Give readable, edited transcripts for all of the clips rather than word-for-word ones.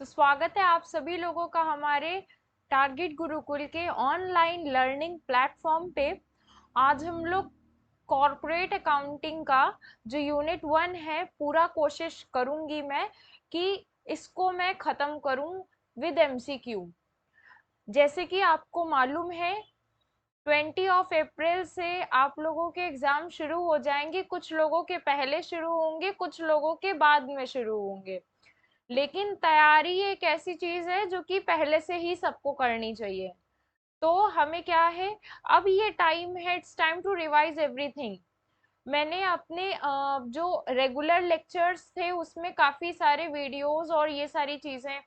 तो स्वागत है आप सभी लोगों का हमारे टारगेट गुरुकुल के ऑनलाइन लर्निंग प्लेटफॉर्म पे। आज हम लोग कॉर्पोरेट अकाउंटिंग का जो यूनिट 1 है, पूरा कोशिश करूंगी मैं कि इसको मैं खत्म करूं विद एमसीक्यू। जैसे कि आपको मालूम है, 20 से आप लोगों के एग्जाम शुरू हो जाएंगे। कुछ लोगों के पहले शुरू होंगे, कुछ लोगों के बाद में शुरू होंगे। लेकिन तैयारी एक ऐसी चीज है जो कि पहले से ही सबको करनी चाहिए। तो हमें क्या है, अब ये टाइम है, it's time to revise everything. मैंने अपने जो रेगुलर लेक्चर्स थे उसमें काफी सारे वीडियोस और ये सारी चीजें,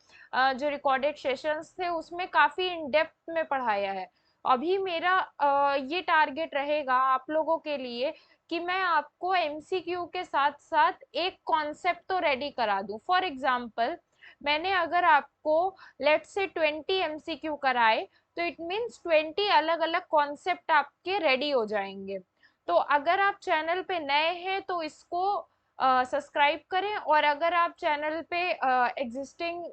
जो रिकॉर्डेड सेशंस थे उसमें काफी इन डेप्थ में पढ़ाया है। अभी मेरा ये टारगेट रहेगा आप लोगों के लिए कि मैं आपको एमसीक्यू के साथ साथ एक कॉन्सेप्ट तो रेडी करा दूं। फॉर एग्जांपल, मैंने अगर आपको लेट्स से 20 एमसीक्यू कराए, तो इट मीन्स 20 अलग अलग कॉन्सेप्ट आपके रेडी हो जाएंगे। तो अगर आप चैनल पे नए हैं तो इसको सब्सक्राइब करें, और अगर आप चैनल पे एग्जिस्टिंग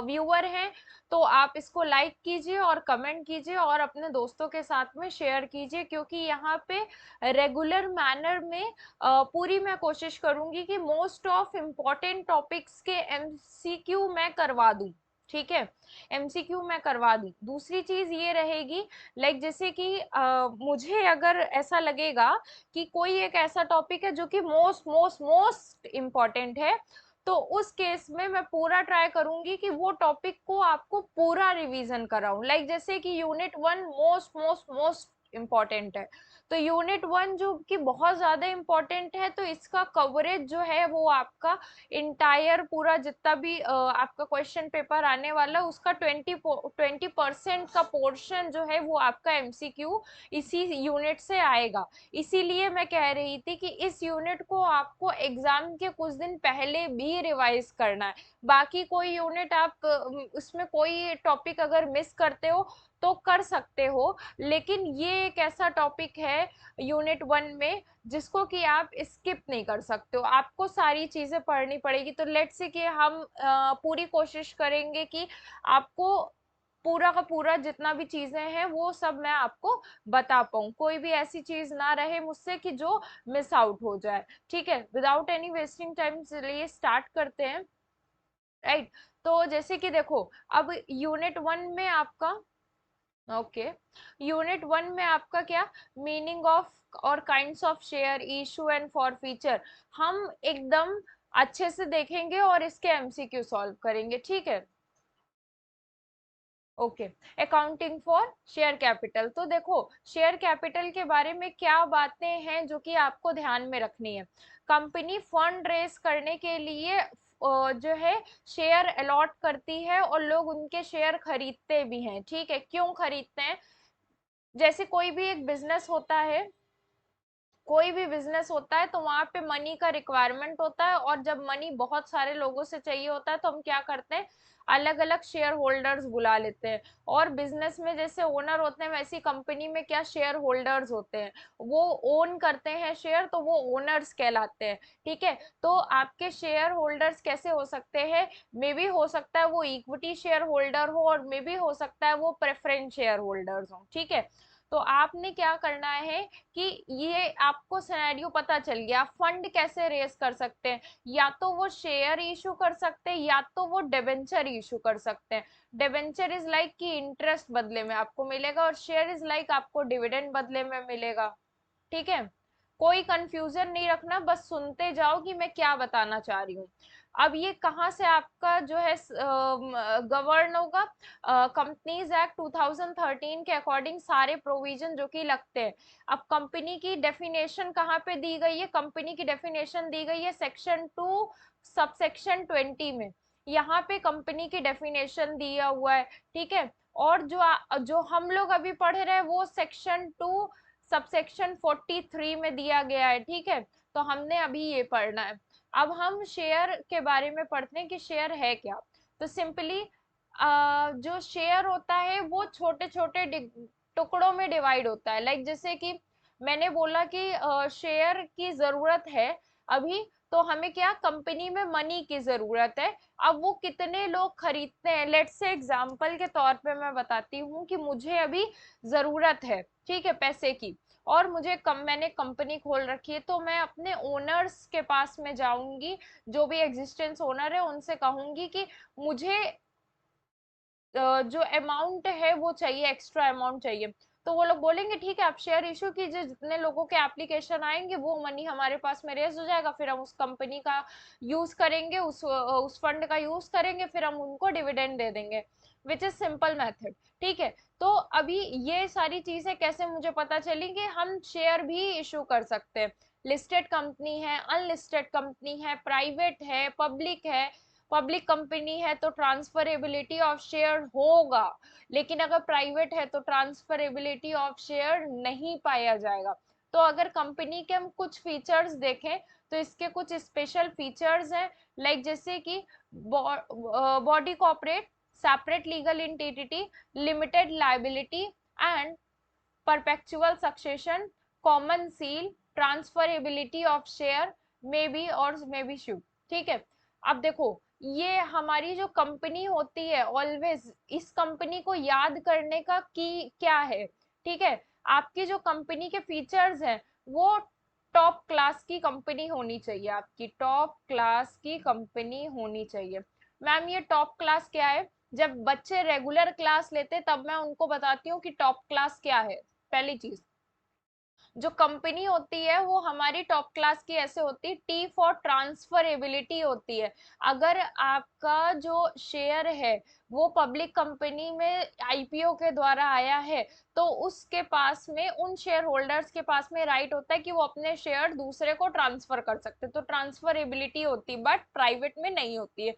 व्यूअर हैं तो आप इसको लाइक कीजिए और कमेंट कीजिए और अपने दोस्तों के साथ में शेयर कीजिए, क्योंकि यहाँ पे रेगुलर मैनर में पूरी मैं कोशिश करूंगी कि मोस्ट ऑफ इम्पोर्टेंट टॉपिक्स के एमसीक्यू मैं करवा दूं। ठीक है, एमसीक्यू मैं करवा दूं। दूसरी चीज ये रहेगी, लाइक जैसे कि मुझे अगर ऐसा लगेगा कि कोई एक ऐसा टॉपिक है जो कि मोस्ट मोस्ट मोस्ट इम्पॉर्टेंट है, तो उस केस में मैं पूरा ट्राई करूंगी कि वो टॉपिक को आपको पूरा रिवीजन कराऊं। लाइक जैसे कि unit 1 most most most important है, तो यूनिट 1 जो कि बहुत ज्यादा इम्पोर्टेंट है, तो इसका कवरेज जो है वो आपका इंटायर पूरा जितना भी आपका क्वेश्चन पेपर आने वाला, उसका 20% का पोर्शन जो है वो आपका एमसीक्यू इसी यूनिट से आएगा। इसीलिए मैं कह रही थी कि इस यूनिट को आपको एग्जाम के कुछ दिन पहले भी रिवाइज करना है। बाकी कोई यूनिट आप उसमें कोई टॉपिक अगर मिस करते हो तो कर सकते हो, लेकिन ये एक ऐसा टॉपिक है यूनिट 1 में जिसको कि आप स्किप नहीं कर सकते हो, आपको सारी चीजें पढ़नी पड़ेगी। तो लेट्स से कि हम पूरी कोशिश करेंगे कि आपको पूरा का पूरा जितना भी चीजें हैं वो सब मैं आपको बता पाऊँ, कोई भी ऐसी चीज ना रहे मुझसे कि जो मिस आउट हो जाए। ठीक है, विदाउट एनी वेस्टिंग टाइम चलिए स्टार्ट करते हैं। राइट, तो जैसे कि देखो, अब यूनिट 1 में आपका, ओके, यूनिट 1 में आपका क्या, मीनिंग ऑफ और kinds of share, issue and for feature, हम एकदम अच्छे से देखेंगे और इसके एमसीक्यू सॉल्व करेंगे। ठीक है, okay. Accounting for share capital, तो देखो शेयर कैपिटल के बारे में क्या बातें हैं जो कि आपको ध्यान में रखनी है। कंपनी फंड रेस करने के लिए जो है शेयर अलॉट करती है और लोग उनके शेयर खरीदते भी हैं। ठीक है, क्यों खरीदते हैं? जैसे कोई भी एक बिजनेस होता है, कोई भी बिजनेस होता है तो वहां पे मनी का रिक्वायरमेंट होता है, और जब मनी बहुत सारे लोगों से चाहिए होता है तो हम क्या करते हैं, अलग अलग शेयर होल्डर्स बुला लेते हैं। और बिजनेस में जैसे ओनर होते हैं, वैसी कंपनी में क्या शेयर होल्डर्स होते हैं, वो ओन करते हैं शेयर, तो वो ओनर्स कहलाते हैं। ठीक है, तो आपके शेयर होल्डर्स कैसे हो सकते हैं? मे बी हो सकता है वो इक्विटी शेयर होल्डर हो, और मे बी हो सकता है वो प्रेफरेंस शेयर होल्डर्स हो। ठीक है, तो आपने क्या करना है कि ये आपको सिनेरियो पता चल गया, फंड कैसे रेस कर सकते हैं। या तो वो शेयर इशू कर सकते हैं, या तो वो डिबेंचर इशू कर सकते हैं। डिबेंचर इज लाइक कि इंटरेस्ट बदले में आपको मिलेगा, और शेयर इज लाइक आपको डिविडेंड बदले में मिलेगा। ठीक है, कोई कंफ्यूजन नहीं रखना, बस सुनते जाओ कि मैं क्या बताना चाह रही हूँ। अब ये कहाँ से आपका जो है गवर्न होगा? कंपनीज एक्ट 2013 के अकॉर्डिंग सारे प्रोविजन जो कि लगते हैं। अब कंपनी की डेफिनेशन कहाँ पे दी गई है? कंपनी की डेफिनेशन दी गई है सेक्शन 2 सबसेक्शन 20 में। यहाँ पे कंपनी की डेफिनेशन दिया हुआ है। ठीक है, और जो हम लोग अभी पढ़ रहे हैं वो सेक्शन 2 सबसेक्शन 43 में दिया गया है। ठीक है, तो हमने अभी ये पढ़ना है। अब हम शेयर के बारे में पढ़ते हैं कि शेयर है क्या। तो सिंपली जो शेयर होता है वो छोटे छोटे टुकड़ों में डिवाइड होता है। लाइक जैसे कि मैंने बोला कि शेयर की जरूरत है अभी, तो हमें क्या, कंपनी में मनी की जरूरत है। अब वो कितने लोग खरीदते हैं, लेट्स से एग्जांपल के तौर पे मैं बताती हूँ कि मुझे अभी जरूरत है, ठीक है, पैसे की, और मैंने कंपनी खोल रखी है, तो मैं अपने ओनर्स के पास में जाऊंगी, जो भी एग्जिस्टेंस ओनर है उनसे कहूंगी कि मुझे जो अमाउंट है वो चाहिए, एक्स्ट्रा अमाउंट चाहिए। तो वो लोग बोलेंगे ठीक है, आप शेयर इशू कीजिए, जितने लोगों के एप्लीकेशन आएंगे वो मनी हमारे पास में रेज हो जाएगा, फिर हम उस कंपनी का यूज करेंगे, उस फंड का यूज करेंगे, फिर हम उनको डिविडेंड दे देंगे, विच इज सिंपल मेथड। ठीक है, तो अभी ये सारी चीजें कैसे मुझे पता चली कि हम शेयर भी इशू कर सकते हैं। लिस्टेड कंपनी है, अनलिस्टेड कंपनी है, प्राइवेट है, पब्लिक है। पब्लिक कंपनी है तो ट्रांसफरेबिलिटी ऑफ शेयर होगा, लेकिन अगर प्राइवेट है तो ट्रांसफरेबिलिटी ऑफ शेयर नहीं पाया जाएगा। तो अगर कंपनी के हम कुछ फीचर्स देखें तो इसके कुछ स्पेशल फीचर्स हैं, लाइक जैसे कि body corporate, separate legal entity, limited liability and perpetual succession, common seal, transferability of share, may be और मे बी शिप। ठीक है, अब देखो, ये हमारी जो कंपनी होती है ऑलवेज, इस कंपनी को याद करने का की क्या है, ठीक है, आपकी जो कंपनी के फीचर्स हैं वो टॉप क्लास की कंपनी होनी चाहिए, आपकी टॉप क्लास की कंपनी होनी चाहिए। मैम ये टॉप क्लास क्या है? जब बच्चे रेगुलर क्लास लेते तब मैं उनको बताती हूँ कि टॉप क्लास क्या है। पहली चीज, जो कंपनी होती है वो हमारी टॉप क्लास की ऐसे होती है, टी फॉर ट्रांसफरेबिलिटी होती है। अगर आपका जो शेयर है वो पब्लिक कंपनी में आईपीओ के द्वारा आया है, तो उसके पास में, उन शेयर होल्डर्स के पास में राइट होता है कि वो अपने शेयर दूसरे को ट्रांसफर कर सकते, तो ट्रांसफरेबिलिटी होती है, बट प्राइवेट में नहीं होती है।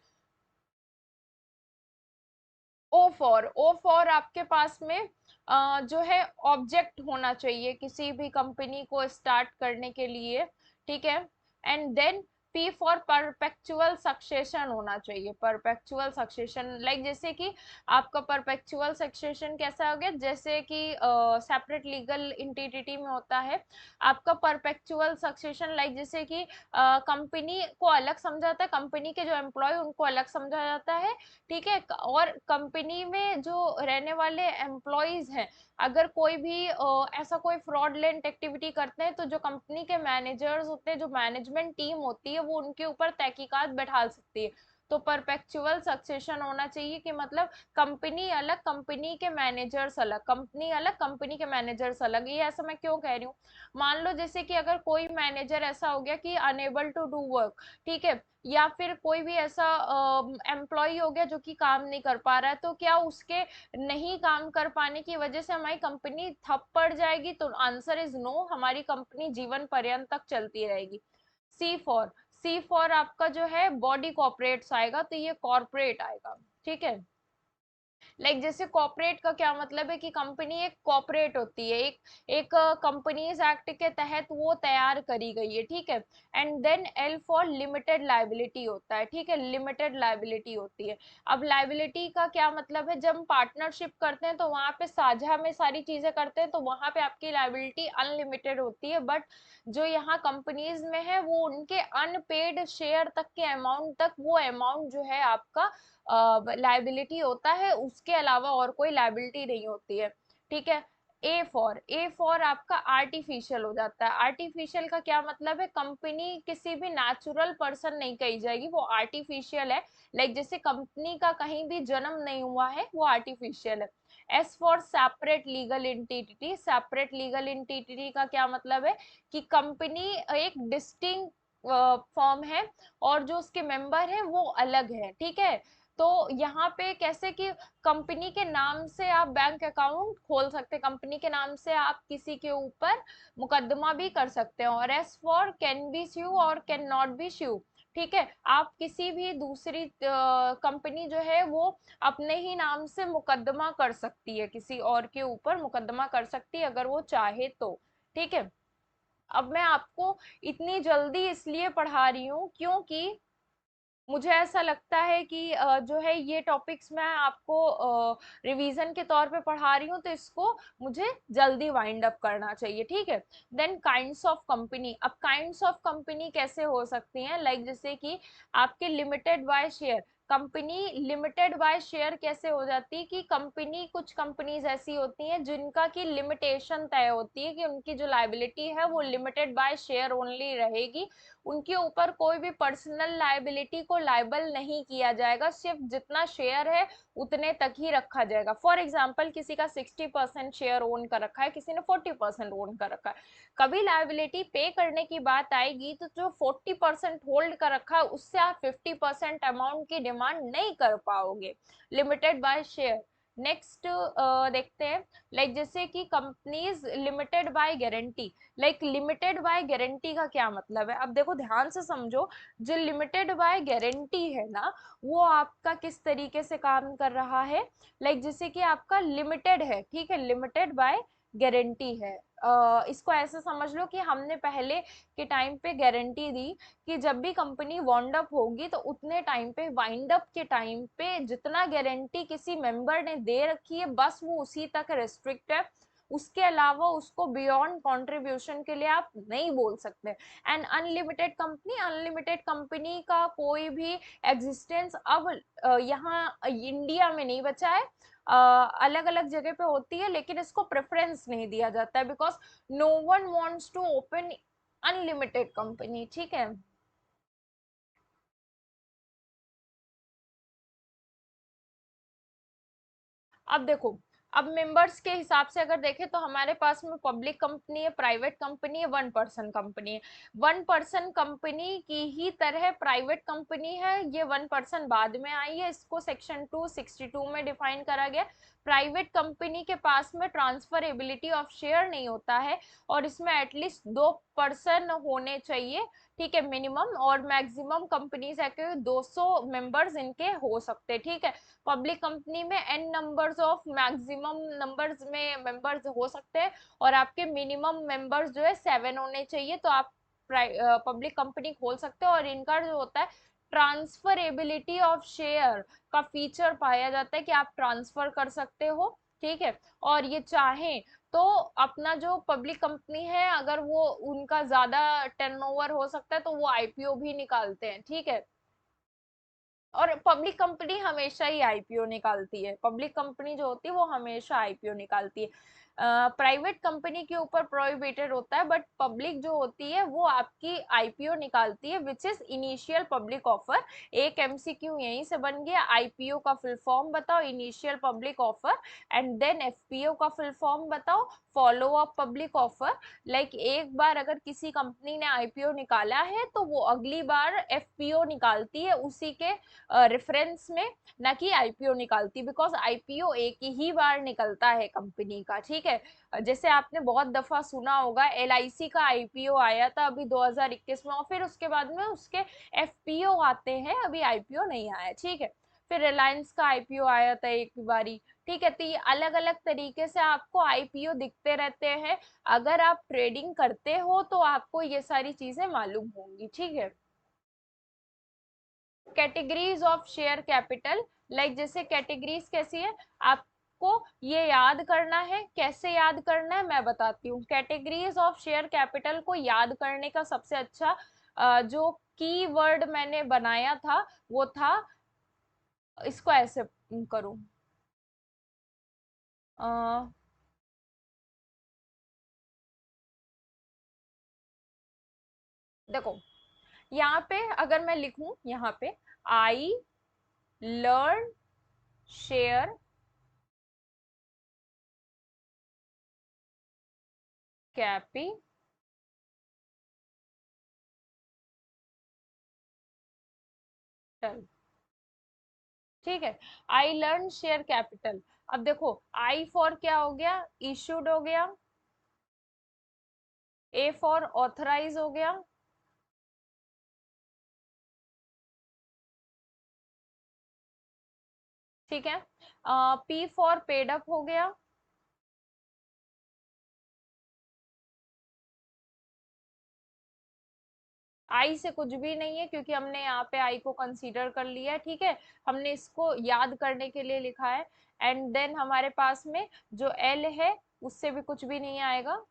ओ फॉर आपके पास में जो है ऑब्जेक्ट होना चाहिए किसी भी कंपनी को स्टार्ट करने के लिए, ठीक है। And then P for perpetual succession होना चाहिए, परपेचुअल सक्सेशन, लाइक जैसे कि आपका परपेचुअल सक्सेशन कैसा हो गया, जैसे कि सेपरेट लीगल इंटिटी में होता है आपका परपेचुअल सक्सेशन, लाइक जैसे कि कंपनी को अलग समझा जाता है, कंपनी के जो एम्प्लॉय उनको अलग समझा जाता है, ठीक है। और कंपनी में जो रहने वाले एम्प्लॉयज हैं, अगर कोई भी ऐसा कोई फ्रॉडलेंट एक्टिविटी करते हैं तो जो कंपनी के मैनेजर्स होते हैं, जो मैनेजमेंट टीम होती है, वो उनके ऊपर तहकीकात बैठा सकती है। तो परपेचुअल सक्सेशन होना चाहिए कि मतलब कंपनी अलग, कंपनी के मैनेजर्स अलग, कंपनी अलग, कंपनी के मैनेजर्स अलग। ये ऐसा मैं क्यों कह रही हूँ, मान लो जैसे कि अगर कोई मैनेजर ऐसा हो गया कि अनेबल टू डू वर्क, ठीक है, या फिर कोई भी ऐसा एम्प्लॉय हो गया जो कि काम नहीं कर पा रहा है, तो क्या उसके नहीं काम कर पाने की वजह से हमारी कंपनी ठप पड़ जाएगी? तो आंसर इज नो, हमारी कंपनी जीवन पर्यंत तक चलती रहेगी। सी फॉर, सी फॉर आपका जो है बॉडी कॉर्पोरेट्स आएगा, तो ये कॉर्पोरेट आएगा, ठीक है। लाइक जैसे कॉर्पोरेट का क्या मतलब है कि कंपनी एक कॉर्पोरेट होती है, एक एक कंपनीज एक्ट के तहत वो तैयार करी गई है, ठीक है। And then L for limited liability होता है, ठीक है, लिमिटेड लाइबिलिटी होती है। अब लाइबिलिटी का क्या मतलब है, जब पार्टनरशिप करते हैं तो वहां पे साझा में सारी चीजें करते हैं, तो वहां पे आपकी लाइबिलिटी अनलिमिटेड होती है, बट जो यहाँ कंपनीज में है वो उनके अनपेड शेयर तक के अमाउंट तक, वो अमाउंट जो है आपका लाइबिलिटी होता है, उसके अलावा और कोई लाइबिलिटी नहीं होती है, ठीक है। ए फॉर आपका आर्टिफिशियल हो जाता है। आर्टिफिशियल का क्या मतलब है, कंपनी किसी भी नेचुरल पर्सन नहीं कही जाएगी, वो आर्टिफिशियल है। लाइक जैसे कंपनी का कहीं भी जन्म नहीं हुआ है, वो आर्टिफिशियल है। S for separate legal entity, separate legal entity का क्या मतलब है कि कंपनी एक डिस्टिंक्ट फॉर्म है और जो उसके मेंबर है वो अलग है, ठीक है। तो यहाँ पे कैसे कि कंपनी के नाम से आप बैंक अकाउंट खोल सकते हैं, कंपनी के नाम से आप किसी के ऊपर मुकदमा भी कर सकते हैं। और एस फॉर कैन बी स्यू और कैन नॉट बी स्यू, ठीक है, आप किसी भी दूसरी कंपनी जो है वो अपने ही नाम से मुकदमा कर सकती है, किसी और के ऊपर मुकदमा कर सकती है अगर वो चाहे तो, ठीक है। अब मैं आपको इतनी जल्दी इसलिए पढ़ा रही हूँ क्योंकि मुझे ऐसा लगता है कि जो है ये टॉपिक्स मैं आपको रिवीजन के तौर पे पढ़ा रही हूँ, तो इसको मुझे जल्दी वाइंड अप करना चाहिए, ठीक है। देन काइंड्स ऑफ कंपनी, अब काइंड्स ऑफ कंपनी कैसे हो सकती हैं, लाइक जैसे कि आपके limited by share, company limited by share कैसे हो जाती है कि कंपनी, कुछ कंपनीज ऐसी होती हैं जिनका की लिमिटेशन तय होती है कि उनकी जो लाइबिलिटी है वो लिमिटेड बाय शेयर ओनली रहेगी, उनके ऊपर कोई भी पर्सनल लाइबिलिटी को लाइबल नहीं किया जाएगा, सिर्फ जितना शेयर है उतने तक ही रखा जाएगा। फॉर एग्जाम्पल किसी का 60% शेयर ओन कर रखा है, किसी ने 40% ओन कर रखा है, कभी लाइबिलिटी पे करने की बात आएगी तो जो 40% होल्ड कर रखा है उससे आप 50% अमाउंट की डिमांड नहीं कर पाओगे, लिमिटेड बाय शेयर। नेक्स्ट देखते हैं, लाइक जैसे कि companies limited by guarantee, like limited by guarantee का क्या मतलब है, अब देखो ध्यान से समझो, जो लिमिटेड बाय गारंटी है ना, वो आपका किस तरीके से काम कर रहा है, लाइक जैसे कि आपका लिमिटेड है, ठीक है, लिमिटेड बाय गारंटी है, इसको ऐसे समझ लो कि हमने पहले के टाइम पे गारंटी दी कि जब भी कंपनी वाइंड अप होगी तो उतने टाइम पे, वाइंड अप के टाइम पे जितना गारंटी किसी मेंबर ने दे रखी है बस वो उसी तक रेस्ट्रिक्ट है, उसके अलावा उसको बियॉन्ड कंट्रीब्यूशन के लिए आप नहीं बोल सकते। And unlimited company, unlimited company का कोई भी एग्जिस्टेंस अब यहाँ इंडिया में नहीं बचा है, अलग अलग जगह पे होती है लेकिन इसको प्रेफरेंस नहीं दिया जाता है, because no one wants to open unlimited company, ठीक है। अब देखो, अब मेंबर्स के हिसाब से अगर देखें तो हमारे पास में पब्लिक कंपनी है, प्राइवेट कंपनी है, वन पर्सन कंपनी है। वन पर्सन कंपनी की ही तरह प्राइवेट कंपनी है, ये वन पर्सन बाद में आई है, इसको सेक्शन 262 में डिफाइन करा गया। प्राइवेट कंपनी के पास में ट्रांसफरेबिलिटी ऑफ शेयर नहीं होता है, और इसमें एटलीस्ट 2 पर्सन होने चाहिए, ठीक है, मिनिमम, और मैक्सिमम कंपनीज है कि 200 मेंबर्स इनके हो सकते हैं, ठीक है। पब्लिक कंपनी में an numbers of maximum numbers में मेंबर्स हो सकते हैं, और आपके मिनिमम मेंबर्स जो है 7 होने चाहिए, तो आप पब्लिक कंपनी खोल सकते हो। और इनका जो होता है ट्रांसफरेबिलिटी ऑफ शेयर का फीचर पाया जाता है कि आप ट्रांसफर कर सकते हो, ठीक है। और ये चाहें तो अपना जो पब्लिक कंपनी है अगर वो उनका ज्यादा टर्नओवर हो सकता है तो वो आईपीओ भी निकालते हैं, ठीक है। और पब्लिक कंपनी हमेशा ही आईपीओ निकालती है, पब्लिक कंपनी जो होती है वो हमेशा आईपीओ निकालती है। प्राइवेट कंपनी के ऊपर प्रोहिबिटेड होता है, बट पब्लिक जो होती है वो आपकी आईपीओ निकालती है, which is initial public offer. एक एमसीक्यू यहीं से बन गया, आईपीओ का फुल फॉर्म बताओ, initial public offer, and then FPO का फुल फॉर्म बताओ, follow up public offer. Like एक बार अगर किसी कंपनी ने आईपीओ निकाला है तो वो अगली बार एफपीओ निकालती है उसी के रेफरेंस में, ना कि आईपीओ निकालती, बिकॉज आईपीओ एक ही बार निकलता है कंपनी का, ठीक है। जैसे आपने बहुत दफा सुना होगा एलआईसी का आईपीओ आया था अभी 2021 में, और फिर उसके बाद में उसके एफपीओ आते हैं, अभी आईपीओ नहीं आया, ठीक है। फिर रिलायंस का आईपीओ आया था एक बारी, ठीक है। तो ये अलग अलग तरीके से आपको आईपीओ दिखते रहते हैं, अगर आप ट्रेडिंग करते हो तो आपको ये सारी चीजें मालूम होंगी, ठीक है। Categories of share capital, like जैसे कैटेगरीज कैसी है, आपको ये याद करना है, कैसे याद करना है मैं बताती हूँ। कैटेगरीज ऑफ शेयर कैपिटल को याद करने का सबसे अच्छा जो की वर्ड मैंने बनाया था वो था, इसको ऐसे करूँ, अ, देखो यहाँ पे अगर मैं लिखूं, यहाँ पे आई लर्न शेयर कैपिटल, ठीक है, आई लर्न शेयर कैपिटल। अब देखो आई फॉर क्या हो गया, इशूड हो गया, ए फॉर ऑथराइज हो गया, ठीक है, पी फॉर पेड अप हो गया, आई से कुछ भी नहीं है क्योंकि हमने यहाँ पे आई को कंसीडर कर लिया है, ठीक है, हमने इसको याद करने के लिए लिखा है। एंड देन हमारे पास में जो एल है उससे भी कुछ भी नहीं आएगा,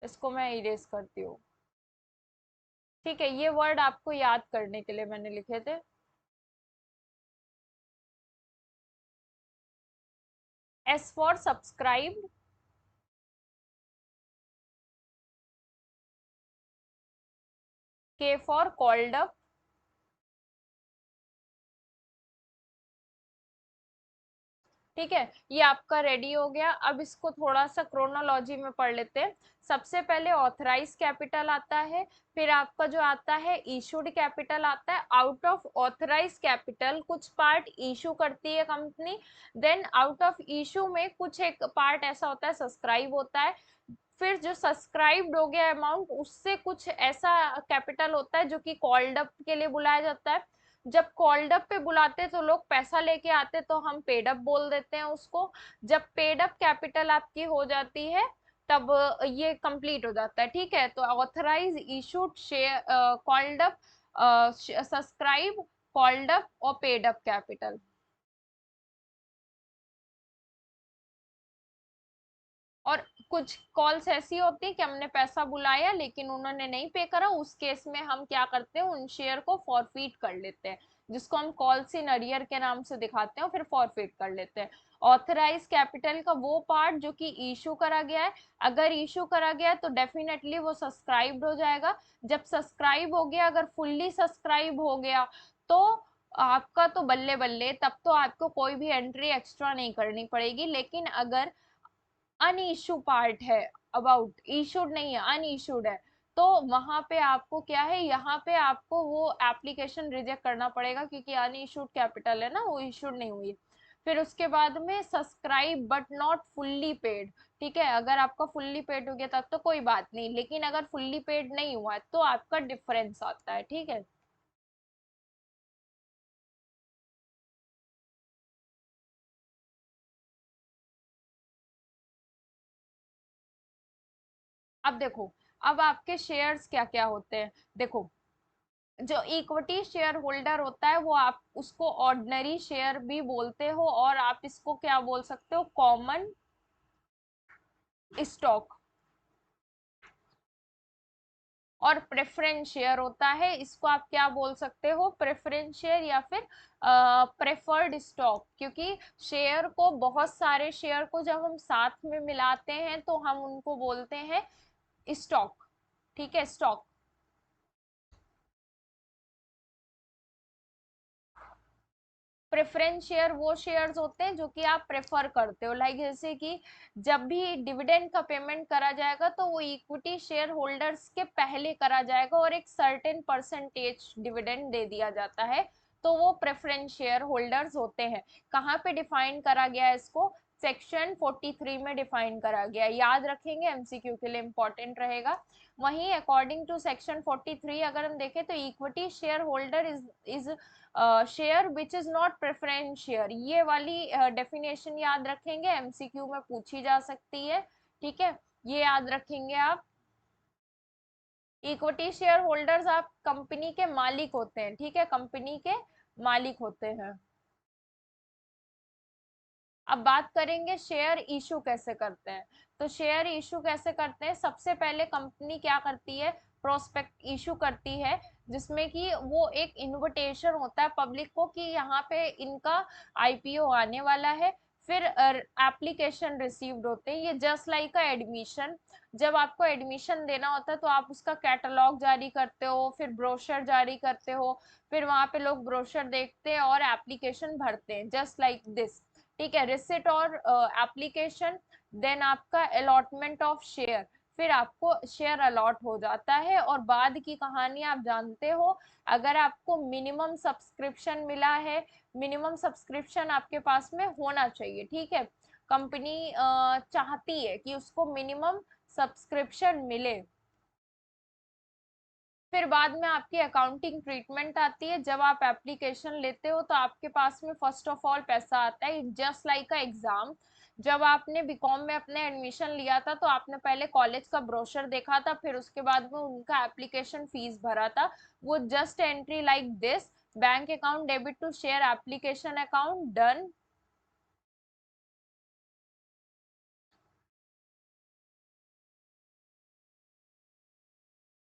इसको मैं इरेज करती हूँ। ठीक है, ये वर्ड आपको याद करने के लिए मैंने लिखे थे। एस फॉर सब्सक्राइब, के फॉर कॉल्ड अप, ठीक है, ये आपका रेडी हो गया। अब इसको थोड़ा सा क्रोनोलॉजी में पढ़ लेते हैं। सबसे पहले ऑथराइज कैपिटल आता है, फिर आपका जो आता है इशूड कैपिटल आता है। आउट ऑफ ऑथराइज कैपिटल कुछ पार्ट इशू करती है company, then out of issue में कुछ एक पार्ट ऐसा होता है सब्सक्राइब होता है। फिर जो सब्सक्राइब्ड हो गया अमाउंट उससे कुछ ऐसा कैपिटल होता है जो कि कॉल्ड अप के लिए बुलाया जाता है। जब कॉल्ड अप पे बुलाते तो लोग पैसा लेके आते तो हम पेड अप बोल देते हैं उसको। जब पेड अप कैपिटल आपकी हो जाती है तब ये कंप्लीट हो जाता है, ठीक है। तो authorise, issued, share, called up, subscribe, called up और पेड अप कैपिटल। और कुछ कॉल्स ऐसी होती है कि हमने पैसा बुलाया लेकिन उन्होंने नहीं पे करा, उस केस में हम क्या करते हैं, उन शेयर को फॉरफीट कर लेते हैं, जिसको हम कॉल्स इन अरियर के नाम से दिखाते हैं और फिर फॉरफीट कर लेते हैं। ऑथराइज कैपिटल का वो पार्ट जो कि इशू करा गया है, अगर इशू करा गया है तो डेफिनेटली वो सब्सक्राइब्ड हो जाएगा। जब सब्सक्राइब हो गया, अगर फुल्ली सब्सक्राइब हो गया तो आपका तो बल्ले बल्ले, तब तो आपको कोई भी एंट्री एक्स्ट्रा नहीं करनी पड़ेगी। लेकिन अगर अनइशू पार्ट है, अबाउट इशूड नहीं है, अनइशूड है, तो वहां पे आपको क्या है, यहाँ पे आपको वो एप्लीकेशन रिजेक्ट करना पड़ेगा क्योंकि अनइशूड कैपिटल है ना, वो इशूड नहीं हुई। फिर उसके बाद में subscribe but not fully paid, ठीक है, अगर आपका फुल्ली पेड हो गया तब तो कोई बात नहीं, लेकिन अगर फुल्ली पेड नहीं हुआ है तो आपका डिफरेंस आता है, ठीक है। अब देखो, अब आपके शेयर्स क्या क्या होते हैं, देखो, जो इक्विटी शेयर होल्डर होता है वो आप उसको ऑर्डिनरी शेयर भी बोलते हो, और आप इसको क्या बोल सकते हो, कॉमन स्टॉक। और प्रेफरेंस शेयर होता है, इसको आप क्या बोल सकते हो, प्रेफरेंस शेयर या फिर प्रेफर्ड स्टॉक, क्योंकि शेयर को, बहुत सारे शेयर को जब हम साथ में मिलाते हैं तो हम उनको बोलते हैं स्टॉक, ठीक है, स्टॉक। प्रेफरेंस शेयर वो शेयर्स होते हैं जो कि आप प्रेफर करते हो, लाइक जैसे कि जब भी डिविडेंड का पेमेंट करा जाएगा तो वो इक्विटी शेयर होल्डर्स के पहले करा जाएगा और एक सर्टेन परसेंटेज डिविडेंड दे दिया जाता है, तो वो प्रेफरेंस शेयर होल्डर्स होते हैं। कहाँ पे डिफाइन करा गया है इसको, सेक्शन 43 में डिफाइन करा गया है, याद रखेंगे, एमसीक्यू के लिए इंपॉर्टेंट रहेगा। वहीं अकॉर्डिंग टू सेक्शन 43 अगर हम देखें तो equity share holder is share which is not preference share, ये वाली डेफिनेशन याद रखेंगे, एमसीक्यू में पूछी जा सकती है, ठीक है, ये याद रखेंगे आप। इक्विटी शेयर होल्डर्स आप कंपनी के मालिक होते हैं, ठीक है, कंपनी के मालिक होते हैं। अब बात करेंगे शेयर इशू कैसे करते हैं। तो शेयर इशू कैसे करते हैं, सबसे पहले कंपनी क्या करती है, प्रोस्पेक्ट इशू करती है, जिसमें कि वो एक इनविटेशन होता है पब्लिक को कि यहाँ पे इनका आईपीओ आने वाला है। फिर एप्लीकेशन रिसीव्ड होते हैं, ये जस्ट लाइक का एडमिशन, जब आपको एडमिशन देना होता है तो आप उसका कैटलॉग जारी करते हो, फिर ब्रोशर जारी करते हो, फिर वहां पे लोग ब्रोशर देखते हैं और एप्लीकेशन भरते हैं, जस्ट लाइक दिस, ठीक है, रिसिट और एप्लीकेशन, देन आपका अलॉटमेंट ऑफ शेयर, फिर आपको शेयर अलॉट हो जाता है। और बाद की कहानी आप जानते हो, अगर आपको मिनिमम सब्सक्रिप्शन मिला है, मिनिमम सब्सक्रिप्शन आपके पास में होना चाहिए, ठीक है, कंपनी चाहती है कि उसको मिनिमम सब्सक्रिप्शन मिले। फिर बाद में आपकी अकाउंटिंग ट्रीटमेंट आती है, जब आप एप्लीकेशन लेते हो तो आपके पास में फर्स्ट ऑफ ऑल पैसा आता है, जस्ट लाइक अ एग्जाम, जब आपने बीकॉम में अपने एडमिशन लिया था तो आपने पहले कॉलेज का ब्रोशर देखा था, फिर उसके बाद में उनका एप्लीकेशन फीस भरा था। वो just entry like this, bank account debit to share application account, done.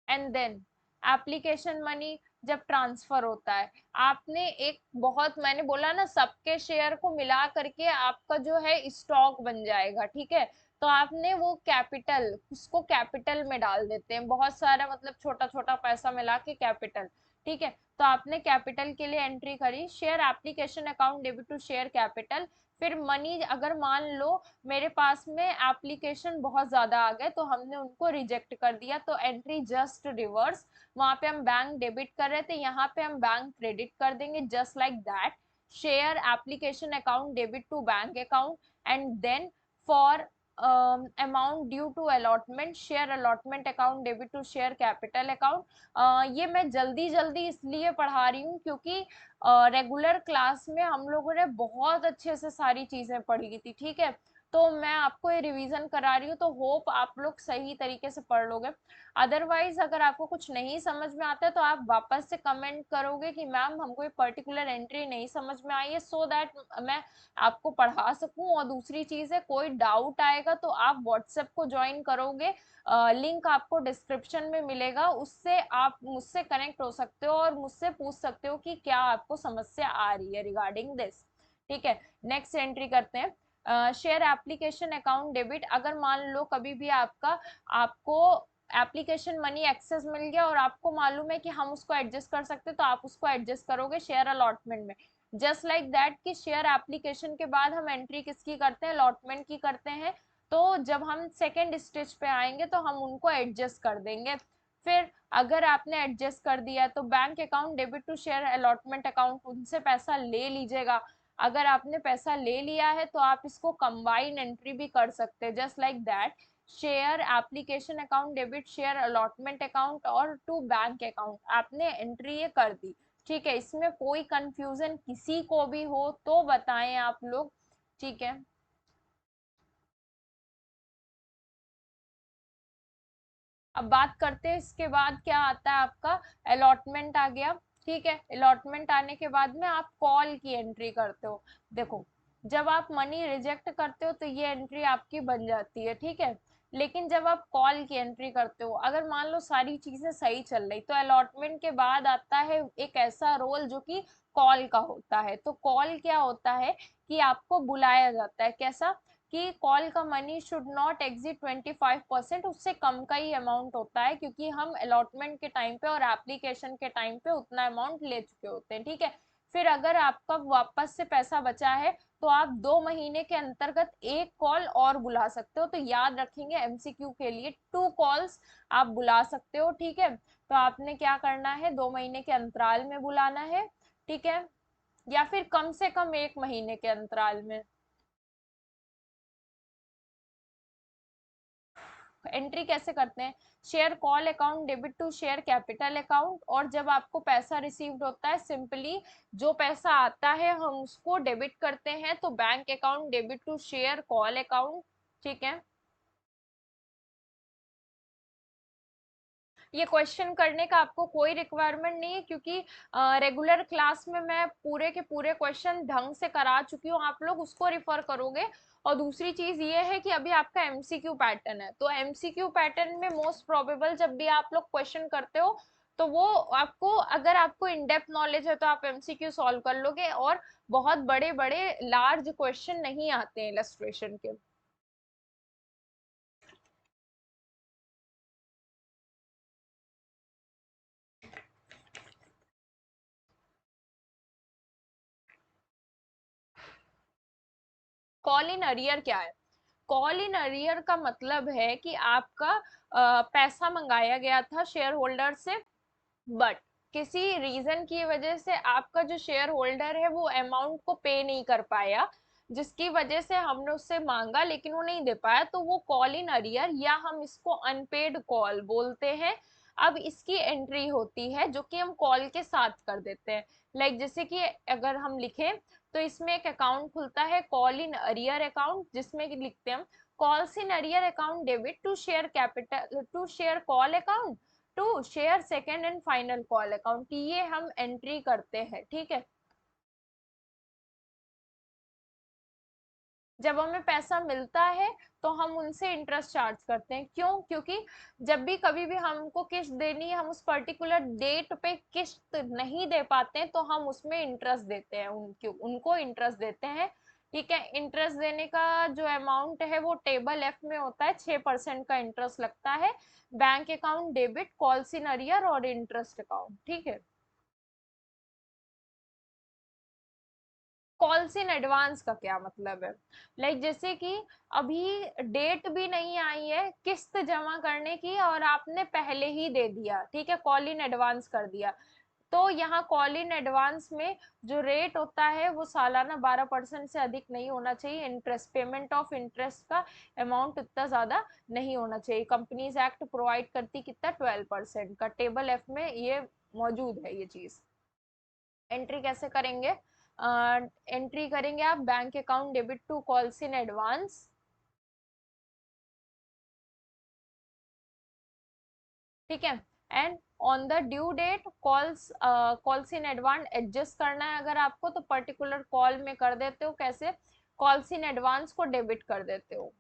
And then application money जब ट्रांसफर होता है, आपने एक बहुत, मैंने बोला ना सबके शेयर को मिला करके आपका जो है स्टॉक बन जाएगा, ठीक है। तो आपने वो कैपिटल, उसको कैपिटल में डाल देते हैं, बहुत सारा मतलब छोटा छोटा पैसा मिला के कैपिटल, ठीक है। तो आपने कैपिटल के लिए एंट्री करी, share application account debit to share capital. फिर मनी, अगर मान लो मेरे पास में एप्लीकेशन बहुत ज्यादा आ गए तो हमने उनको रिजेक्ट कर दिया, तो एंट्री जस्ट रिवर्स, वहां पे हम बैंक डेबिट कर रहे थे, यहाँ पे हम बैंक क्रेडिट कर देंगे, just like that. Share application account debit to bank account, and then for amount due to allotment, share allotment account debit to share capital account. ये मैं जल्दी जल्दी इसलिए पढ़ा रही हूँ क्योंकि रेगुलर क्लास में हम लोगों ने बहुत अच्छे से सारी चीजें पढ़ी थी, ठीक है। तो मैं आपको ये रिवीजन करा रही हूँ, तो होप आप लोग सही तरीके से पढ़ लोगे। अदरवाइज अगर आपको कुछ नहीं समझ में आता है तो आप वापस से कमेंट करोगे कि मैम हमको ये पर्टिकुलर एंट्री नहीं समझ में आई है, सो दैट मैं आपको पढ़ा सकूं। और दूसरी चीज है, कोई डाउट आएगा तो आप व्हाट्सएप को ज्वाइन करोगे, लिंक आपको डिस्क्रिप्शन में मिलेगा, उससे आप मुझसे कनेक्ट हो सकते हो और मुझसे पूछ सकते हो कि क्या आपको समस्या आ रही है रिगार्डिंग दिस, ठीक है। नेक्स्ट एंट्री करते हैं, शेयर एप्लीकेशन अकाउंट डेबिट। अगर मान लो कभी भी आपको एप्लीकेशन मनी एक्सेस मिल गया और आपको मालूम है कि हम उसको एडजस्ट कर सकते हैं, तो आप उसको एडजस्ट करोगे शेयर अलॉटमेंट में, जस्ट लाइक दैट। कि शेयर एप्लीकेशन के बाद हम एंट्री किसकी करते हैं, अलॉटमेंट की करते हैं। तो जब हम सेकेंड स्टेज पे आएंगे तो हम उनको एडजस्ट कर देंगे। फिर अगर आपने एडजस्ट कर दिया तो bank account debit to share allotment account, उनसे पैसा ले लीजिएगा। अगर आपने पैसा ले लिया है तो आप इसको कंबाइन एंट्री भी कर सकते हैं, just like that. Share application account debit share allotment account और टू बैंक अकाउंट, आपने एंट्री ये कर दी, ठीक है। इसमें कोई कंफ्यूजन किसी को भी हो तो बताएं आप लोग, ठीक है। अब बात करते हैं इसके बाद क्या आता है आपका, अलॉटमेंट आ गया, ठीक है। अलॉटमेंट आने के बाद में आप कॉल की एंट्री करते हो। देखो, जब आप मनी रिजेक्ट करते हो तो ये एंट्री आपकी बन जाती है, ठीक है। लेकिन जब आप कॉल की एंट्री करते हो, अगर मान लो सारी चीजें सही चल रही, तो अलॉटमेंट के बाद आता है एक ऐसा रोल जो कि कॉल का होता है। तो कॉल क्या होता है कि आपको बुलाया जाता है, कैसा कि कॉल का मनी शुड नॉट एग्जिट 25%, उससे कम का ही अमाउंट होता है, क्योंकि हम अलॉटमेंट के टाइम पे और एप्लीकेशन के टाइम पे उतना अमाउंट ले चुके होते हैं, ठीक है। फिर अगर आपका वापस से पैसा बचा है तो आप 2 महीने के अंतर्गत एक कॉल और बुला सकते हो। तो याद रखेंगे एमसीक्यू के लिए 2 कॉल्स आप बुला सकते हो, ठीक है। तो आपने क्या करना है, 2 महीने के अंतराल में बुलाना है, ठीक है, या फिर कम से कम 1 महीने के अंतराल में। एंट्री कैसे करते हैं, share call account debit to share capital account, और जब आपको पैसा रिसीव्ड होता है सिंपली जो पैसा आता है हम उसको डेबिट करते हैं, तो bank account debit to share call account, ठीक है। ये क्वेश्चन करने का आपको कोई रिक्वायरमेंट नहीं है, क्योंकि रेगुलर क्लास में मैं पूरे के पूरे क्वेश्चन ढंग से करा चुकी हूँ, आप लोग उसको रिफर करोगे। और दूसरी चीज ये है कि अभी आपका एमसीक्यू पैटर्न है, तो एमसीक्यू पैटर्न में मोस्ट प्रोबेबल जब भी आप लोग क्वेश्चन करते हो तो वो आपको, अगर आपको इन डेप्थ नॉलेज है तो आप एमसीक्यू सॉल्व कर लोगे, और बहुत बड़े बड़े लार्ज क्वेश्चन नहीं आते हैं इलस्ट्रेशन के। कॉल इन अरियर क्या है, कॉल इन अरियर का मतलब है कि आपका पैसा मंगाया गया था शेयर होल्डर से, बट किसी रीजन की वजह से आपका जो शेयर होल्डर है वो अमाउंट को पे नहीं कर पाया, जिसकी वजह से हमने उससे मांगा लेकिन वो नहीं दे पाया, तो वो कॉल इन अरियर, या हम इसको अनपेड कॉल बोलते हैं। अब इसकी एंट्री होती है जो कि हम कॉल के साथ कर देते हैं। लाइक जैसे कि अगर हम लिखें तो इसमें एक अकाउंट खुलता है कॉल इन अरियर अकाउंट, जिसमें कि लिखते हैं हम calls in arrear account debit to share capital to share call account to share second and final call account, ये हम एंट्री करते हैं। ठीक है, जब हमें पैसा मिलता है तो हम उनसे इंटरेस्ट चार्ज करते हैं। क्यों? क्योंकि जब भी कभी भी हमको किस्त देनी है, हम उस पर्टिकुलर डेट पे किस्त नहीं दे पाते हैं तो हम उसमें इंटरेस्ट देते हैं, उनको इंटरेस्ट देते हैं। ठीक है, इंटरेस्ट देने का जो अमाउंट है वो टेबल एफ में होता है, 6% का इंटरेस्ट लगता है। Bank account debit, calls in arrear और इंटरेस्ट अकाउंट। ठीक है, कॉल्स इन एडवांस का क्या मतलब है? लाइक जैसे कि अभी डेट भी नहीं आई है किस्त जमा करने की और आपने पहले ही दे दिया, ठीक है, कॉल इन एडवांस कर दिया। तो यहाँ कॉल इन एडवांस में जो रेट होता है वो सालाना 12% से अधिक नहीं होना चाहिए। इंटरेस्ट, पेमेंट ऑफ इंटरेस्ट का अमाउंट इतना ज्यादा नहीं होना चाहिए। कंपनीज एक्ट प्रोवाइड करती कितना, 12% का। टेबल एफ में ये मौजूद है ये चीज। एंट्री कैसे करेंगे? एंट्री करेंगे आप bank account debit to calls in advance. ठीक है, and on the due date calls in advance adjust करना है अगर आपको, तो पर्टिकुलर कॉल में कर देते हो। कैसे? कॉल्स इन एडवांस को डेबिट कर देते हो।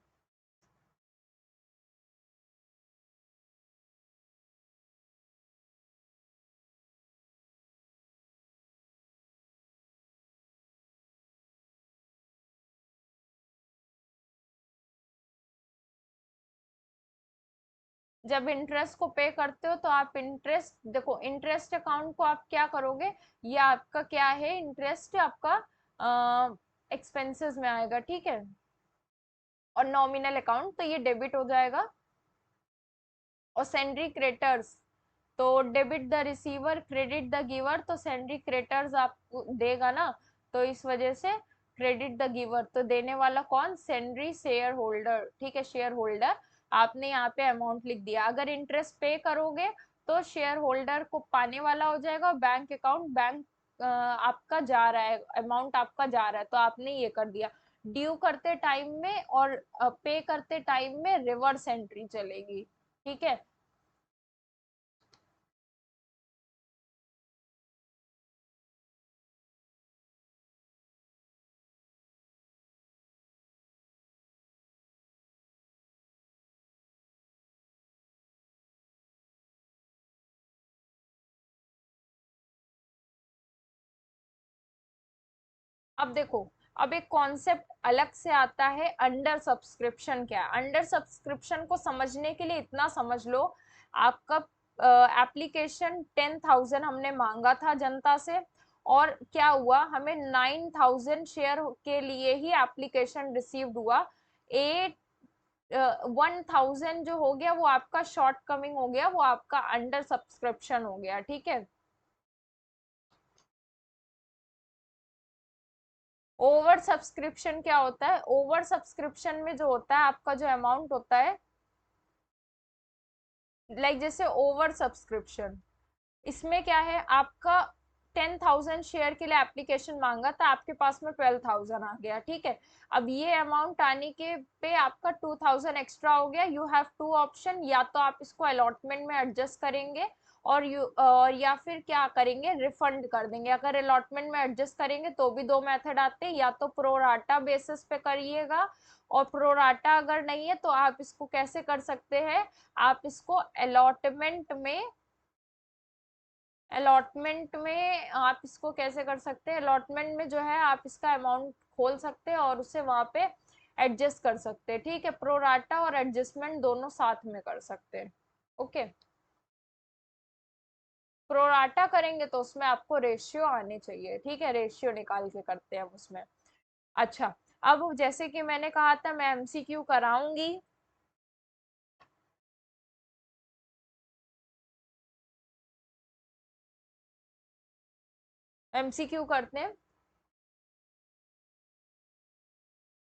जब इंटरेस्ट को पे करते हो तो आप इंटरेस्ट देखो, इंटरेस्ट अकाउंट को आप क्या करोगे, ये आपका क्या है, इंटरेस्ट आपका एक्सपेंसेस में आएगा। ठीक है, और नॉमिनल अकाउंट तो ये डेबिट हो जाएगा। और सेंड्री क्रेडिटर्स, तो debit the receiver credit the giver, तो सेंड्री क्रेडिटर्स आपको देगा ना, तो इस वजह से क्रेडिट द गिवर, तो देने वाला कौन, सेंड्री शेयर होल्डर। ठीक है, शेयर होल्डर आपने यहाँ पे अमाउंट लिख दिया। अगर इंटरेस्ट पे करोगे तो शेयर होल्डर को पाने वाला हो जाएगा, और बैंक अकाउंट बैंक आपका जा रहा है, अमाउंट आपका जा रहा है, तो आपने ये कर दिया। ड्यू करते टाइम में और पे करते टाइम में रिवर्स एंट्री चलेगी। ठीक है, अब देखो, अब एक कॉन्सेप्ट अलग से आता है, अंडर सब्सक्रिप्शन। क्या अंडर सब्सक्रिप्शन को समझने के लिए इतना समझ लो, आपका एप्लीकेशन 10,000 हमने मांगा था जनता से, और क्या हुआ, हमें 9,000 शेयर के लिए ही एप्लीकेशन रिसीव्ड हुआ। 1,000 जो हो गया वो आपका शॉर्ट कमिंग हो गया, वो आपका अंडर सब्सक्रिप्शन हो गया। ठीक है, ओवर सब्सक्रिप्शन क्या होता है? ओवर सब्सक्रिप्शन में जो होता है आपका जो अमाउंट होता है, लाइक जैसे ओवर सब्सक्रिप्शन, इसमें क्या है, आपका 10,000 शेयर के लिए एप्लीकेशन मांगा था, आपके पास में 12,000 आ गया। ठीक है, अब ये अमाउंट आने के पे आपका 2,000 एक्स्ट्रा हो गया। यू हैव टू ऑप्शन, या तो आप इसको अलॉटमेंट में एडजस्ट करेंगे, और या फिर क्या करेंगे, रिफंड कर देंगे। अगर अलॉटमेंट में एडजस्ट करेंगे तो भी दो मेथड आते हैं, या तो प्रोराटा बेसिस पे करिएगा, और प्रोराटा अगर नहीं है तो आप इसको कैसे कर सकते हैं, आप इसको अलॉटमेंट में आप इसको कैसे कर सकते हैं, अलॉटमेंट में जो है आप इसका अमाउंट खोल सकते हैं और उसे वहां पे एडजस्ट कर सकते हैं। ठीक है, प्रोराटा और एडजस्टमेंट दोनों साथ में कर सकते हैं। ओके, प्रोराटा करेंगे तो उसमें आपको रेशियो आने चाहिए। ठीक है, रेशियो निकाल के करते हैं हम उसमें। अच्छा, अब जैसे कि मैंने कहा था मैं एमसीक्यू कराऊंगी। एमसीक्यू करते हैं।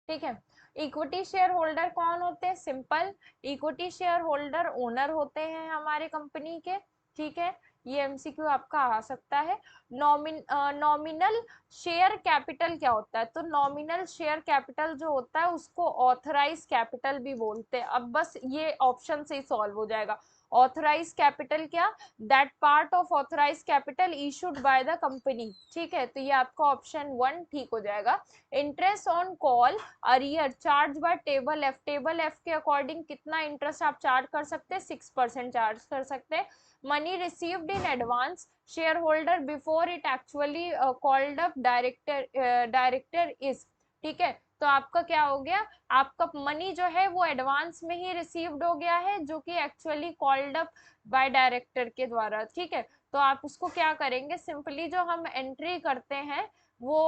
ठीक है, इक्विटी शेयर होल्डर कौन होते हैं? Simple, equity share holder owner होते हैं हमारे कंपनी के, ठीक है। ये एमसीक्यू आपका आ सकता है। नॉमिनल शेयर कैपिटल क्या होता है? तो नॉमिनल शेयर कैपिटल जो होता है उसको ऑथराइज कैपिटल भी बोलते हैं। अब बस ये ऑप्शन से ही सॉल्व हो जाएगा। ऑथराइज कैपिटल क्या? That part of authorise capital issued by the company, ठीक है। तो ये आपका ऑप्शन 1 ठीक हो जाएगा। Interest on call arrear charge by table F, table F के अकॉर्डिंग कितना इंटरेस्ट आप चार्ज कर सकते हैं? 6% चार्ज कर सकते हैं। Money received in advance share holder before it actually called up director is, ठीक है। तो आपका क्या हो गया? आपका मनी जो है वो एडवांस में ही रिसीव्ड हो गया है, जो कि actually called up by director के द्वारा, ठीक है। तो आप उसको क्या करेंगे? सिंपली जो हम एंट्री करते हैं वो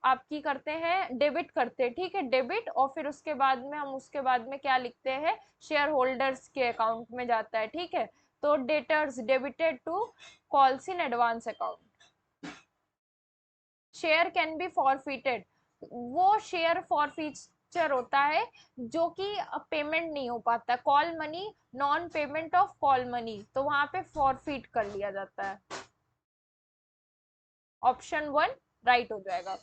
आपकी करते हैं, डेबिट करते हैं, ठीक है। डेबिट, और फिर उसके बाद में हम उसके बाद में क्या लिखते हैं? शेयर होल्डर्स के अकाउंट में जाता है, ठीक है। तो debtors debited to calls in advance account. Share can be forfeited, वो शेयर फॉरफीचर होता है जो कि पेमेंट नहीं हो पाता। Call money, non payment of call money, तो वहां पे फॉरफिट कर लिया जाता है। ऑप्शन 1 राइट हो जाएगा,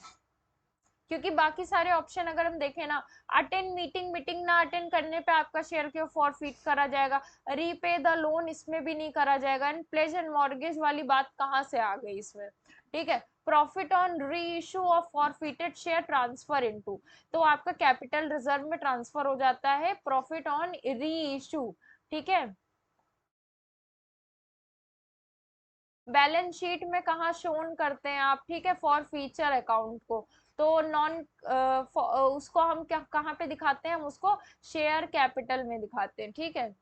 क्योंकि बाकी सारे ऑप्शन अगर हम देखें ना, अटेंड मीटिंग, मीटिंग ना अटेंड करने पे आपका शेयर क्यों फॉरफिट करा जाएगा? रीपे द लोन, इसमें भी नहीं करा जाएगा। एंड प्लेज एंड मॉर्गेज वाली बात कहाँ से आ गई इसमें, ठीक है। प्रॉफिट ऑन री issue of forfeited share transfer into, तो आपका कैपिटल रिजर्व में ट्रांसफर हो जाता है प्रॉफिट ऑन री इशू, ठीक है। बैलेंस शीट में कहाँ शोन करते हैं आप, ठीक है, फॉर फीचर अकाउंट को। तो नॉन उसको हम क्या कहाँ पे दिखाते हैं? हम उसको शेयर कैपिटल में दिखाते हैं, ठीक है।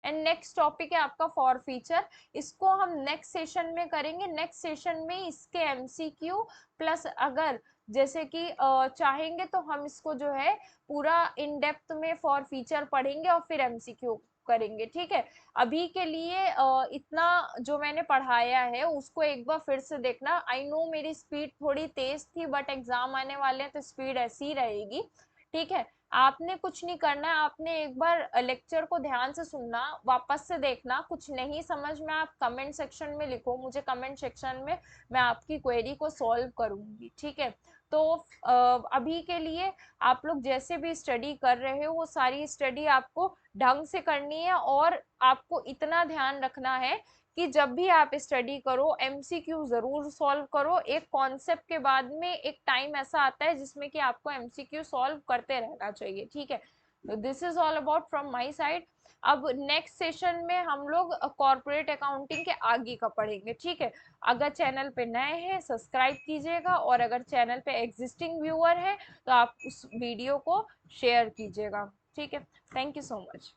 एंड नेक्स्ट टॉपिक है आपका फॉर फीचर, इसको हम नेक्स्ट सेशन में करेंगे। नेक्स्ट सेशन में इसके एमसीक्यू प्लस अगर जैसे कि चाहेंगे तो हम इसको जो है पूरा इन डेप्थ में फॉर फीचर पढ़ेंगे और फिर एमसीक्यू करेंगे, ठीक है। अभी के लिए इतना जो मैंने पढ़ाया है उसको एक बार फिर से देखना। आई नो मेरी स्पीड थोड़ी तेज थी, बट एग्जाम आने वाले हैं तो स्पीड ऐसी ही रहेगी, ठीक है। आपने कुछ नहीं करना है, आपने एक बार लेक्चर को ध्यान से सुनना, वापस से देखना, कुछ नहीं समझ में आप कमेंट सेक्शन में लिखो, मुझे कमेंट सेक्शन में मैं आपकी क्वेरी को सॉल्व करूंगी, ठीक है। तो अभी के लिए आप लोग जैसे भी स्टडी कर रहे हो वो सारी स्टडी आपको ढंग से करनी है, और आपको इतना ध्यान रखना है कि जब भी आप स्टडी करो एमसीक्यू जरूर सॉल्व करो। एक कॉन्सेप्ट के बाद में एक टाइम ऐसा आता है जिसमें कि आपको एमसीक्यू सॉल्व करते रहना चाहिए, ठीक है। तो this is all about from my side. अब नेक्स्ट सेशन में हम लोग कॉर्पोरेट अकाउंटिंग के आगे का पढ़ेंगे, ठीक है। अगर चैनल पे नए हैं सब्सक्राइब कीजिएगा, और अगर चैनल पे एग्जिस्टिंग व्यूअर है तो आप उस वीडियो को शेयर कीजिएगा, ठीक है। Thank you so much.